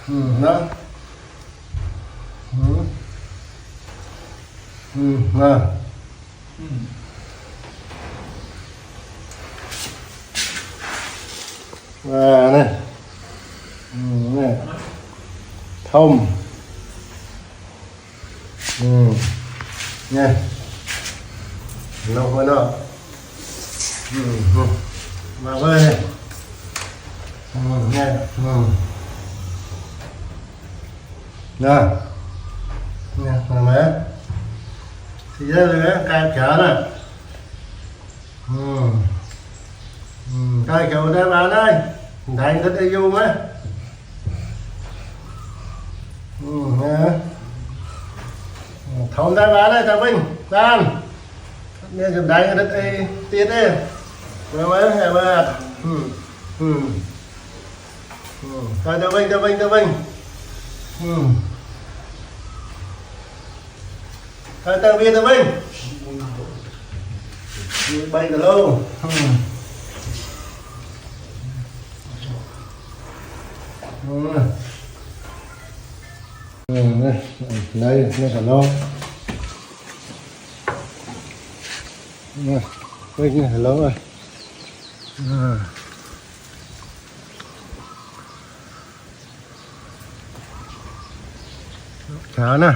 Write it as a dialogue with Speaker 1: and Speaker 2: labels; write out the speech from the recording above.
Speaker 1: đó nè nè nè thông nha lâu hơn đó mà về nha nè nè mà mẹ thì ra là cài chở nè cài chở đây bạn ơi thành thích đi vô mấy nè thông đây bạn ơi ta Vinh Dan nên chụp đánh đất đi tiết đi rồi mấy hè mà coi ta Vinh coi ta Vinh bay từ lâu đây nó cả lâu Vinh này lâu rồi cháo nè